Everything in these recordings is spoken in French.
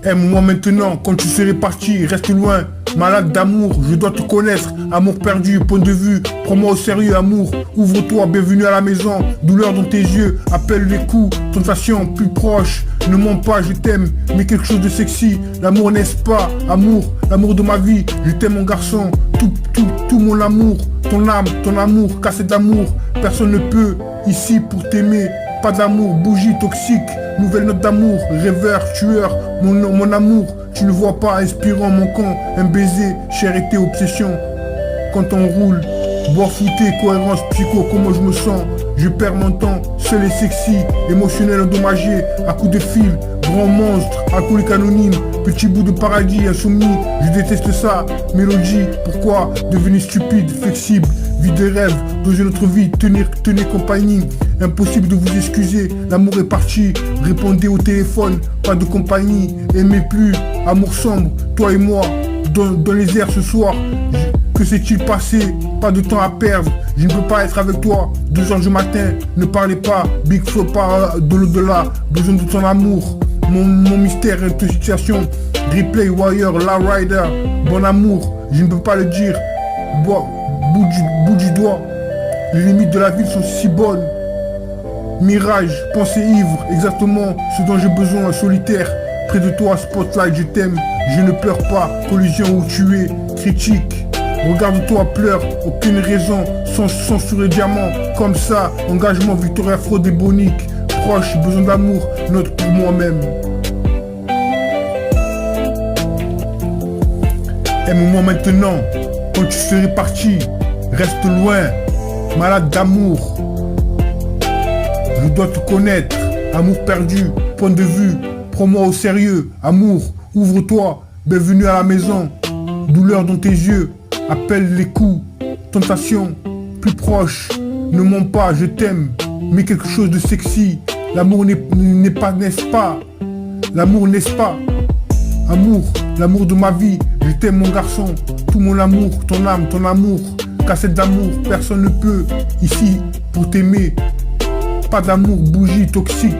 Aime-moi maintenant, quand tu serais parti, reste loin. Malade d'amour, je dois te connaître. Amour perdu, point de vue, prends-moi au sérieux, amour. Ouvre-toi, bienvenue à la maison. Douleur dans tes yeux, appelle les coups. Tentation plus proche, ne mens pas, je t'aime. Mais quelque chose de sexy, l'amour n'est-ce pas? Amour, l'amour de ma vie, je t'aime mon garçon. Tout mon amour, ton âme, ton amour, cassé d'amour. Personne ne peut, ici pour t'aimer. Pas d'amour, bougie toxique, nouvelle note d'amour, rêveur, tueur, mon amour, tu ne vois pas, inspirant mon camp, un baiser, charité, obsession. Quand on roule, bois fouté, cohérence, psycho, comment je me sens, je perds mon temps, seul et sexy, émotionnel endommagé, à coups de fil, grand monstre, alcoolique anonyme, petit bout de paradis, insoumis, je déteste ça, mélodie, pourquoi, devenir stupide, flexible, vie de rêve, dans une autre vie, tenir compagnie, impossible de vous excuser, l'amour est parti, répondez au téléphone, pas de compagnie, aimez plus, amour sombre, toi et moi, dans les airs ce soir, que s'est-il passé, pas de temps à perdre, je ne peux pas être avec toi, 2h du matin, ne parlez pas, Big Flo par de l'au-delà, besoin de ton amour, mon mystère est une situation, replay, warrior, la rider, bon amour, je ne peux pas le dire, bout du doigt, les limites de la ville sont si bonnes. Mirage, pensée ivre, exactement ce dont j'ai besoin, solitaire. Près de toi, spotlight, je t'aime, je ne pleure pas, collision où tu es, critique. Regarde-toi, pleure, aucune raison, sans sur le diamant, comme ça, engagement, victoire fraude et bonique. Proche, besoin d'amour, note pour moi-même. Aime-moi maintenant, quand tu serais parti, reste loin, malade d'amour. Je dois te connaître, amour perdu, point de vue, prends-moi au sérieux, amour, ouvre-toi, bienvenue à la maison, douleur dans tes yeux, appelle les coups, tentation, plus proche, ne mens pas, je t'aime, mais quelque chose de sexy, l'amour n'est pas, n'est-ce pas, l'amour n'est-ce pas, amour, l'amour de ma vie, je t'aime mon garçon, tout mon amour, ton âme, ton amour, cassette d'amour, personne ne peut, ici, pour t'aimer. Pas d'amour, bougie toxique,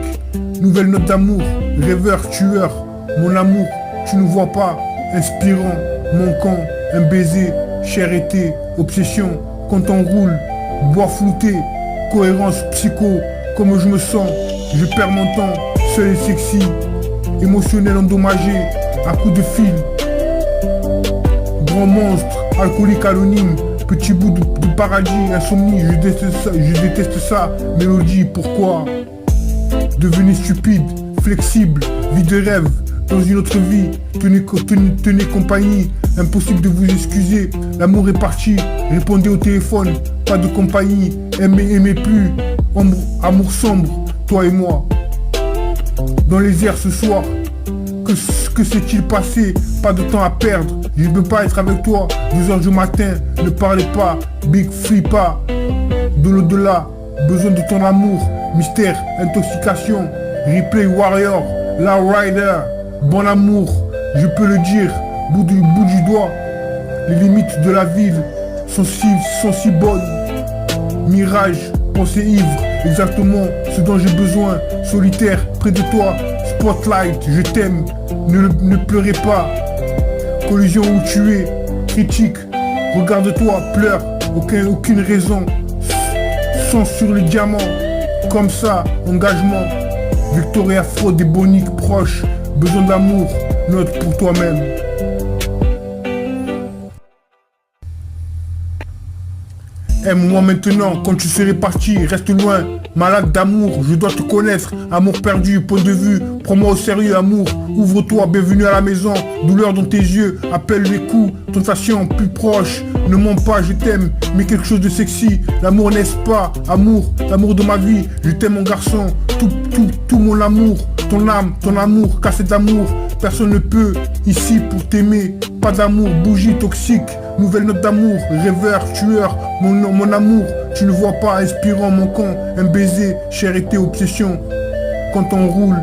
nouvelle note d'amour, rêveur, tueur, mon amour, tu ne vois pas, inspirant, mon camp, un baiser, charité, obsession, quand on roule, bois flouté, cohérence, psycho, comme je me sens, je perds mon temps, seul et sexy, émotionnel endommagé, à coups de fil, grand monstre, alcoolique anonyme, petit bout de paradis, insomnie, je déteste ça, mélodie, pourquoi? Devenir stupide, flexible, vie de rêve, dans une autre vie, tenez compagnie, impossible de vous excuser, l'amour est parti, répondez au téléphone, pas de compagnie, aimez plus, amour sombre, toi et moi. Dans les airs ce soir, que s'est-il passé? Pas de temps à perdre, je ne peux pas être avec toi, 2h du matin, ne parlez pas, Big Free pas, de l'au-delà, besoin de ton amour, mystère, intoxication, replay warrior, la rider, bon amour, je peux le dire, bout du doigt, les limites de la ville sont si bonnes, mirage, pensée ivre, exactement ce dont j'ai besoin, solitaire, près de toi, spotlight, je t'aime, ne pleurez pas, collision où tu es, critique, regarde-toi, pleure, aucune raison, sang sur le diamant, comme ça, engagement, Victoria fraude et bonique proche, besoin d'amour, note pour toi-même. Aime-moi maintenant, quand tu serais parti, reste loin, malade d'amour, je dois te connaître, amour perdu, point de vue, prends-moi au sérieux, amour, ouvre-toi, bienvenue à la maison, douleur dans tes yeux, appelle les coups, tentation plus proche, ne mens pas, je t'aime, mais quelque chose de sexy, l'amour n'est-ce pas, amour, l'amour de ma vie, je t'aime mon garçon, tout mon amour, ton âme, ton amour, cassette d'amour, personne ne peut, ici pour t'aimer, pas d'amour, bougie toxique, nouvelle note d'amour, rêveur, tueur, mon amour, tu ne vois pas, inspirant mon camp, un baiser, charité, obsession, quand on roule,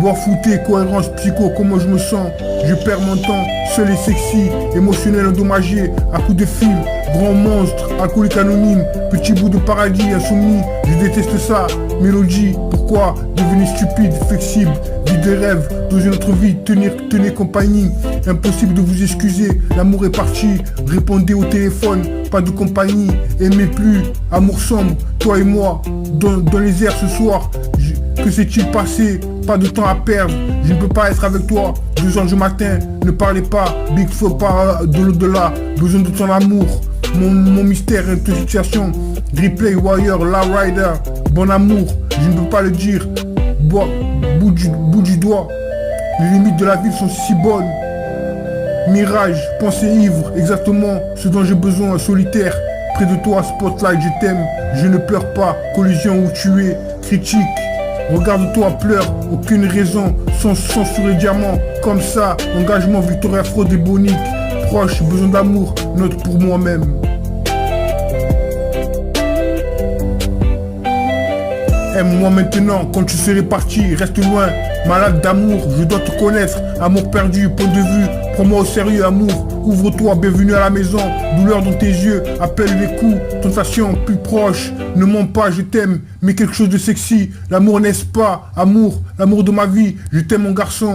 bois flouté, cohérence, psycho, comment je me sens, je perds mon temps, seul et sexy, émotionnel endommagé, à coups de fil, Grand monstre, alcoolique anonyme, petit bout de paradis insoumis, je déteste ça. Mélodie, pourquoi devenir stupide, flexible, vie de rêve, dans une autre vie, tenez compagnie. Impossible de vous excuser, l'amour est parti, répondez au téléphone, pas de compagnie, aimez plus, amour sombre, toi et moi, dans les airs ce soir. Que s'est-il passé? Pas de temps à perdre, je ne peux pas être avec toi. 2h du matin, ne parlez pas, Big Flo pas de l'au-delà, besoin de ton amour. Mon mystère est une situation. Replay Warrior, La Rider, bon amour, je ne peux pas le dire. Bout du doigt, les limites de la ville sont si bonnes. Mirage, pensée ivre, exactement ce dont j'ai besoin, solitaire. Près de toi, spotlight, je t'aime, je ne pleure pas, collision où tu es, critique. Regarde-toi, pleure, aucune raison, sans censurer diamant, comme ça, engagement, victoire, fraude et bonique. Proche, besoin d'amour, note pour moi-même. Aime-moi maintenant, quand tu serais parti, reste loin. Malade d'amour, je dois te connaître. Amour perdu, point de vue, prends-moi au sérieux, amour. Ouvre-toi, bienvenue à la maison. Douleur dans tes yeux, appelle les coups. Tentation plus proche, ne mens pas, je t'aime. Mais quelque chose de sexy, l'amour n'est-ce pas? Amour, l'amour de ma vie, je t'aime mon garçon.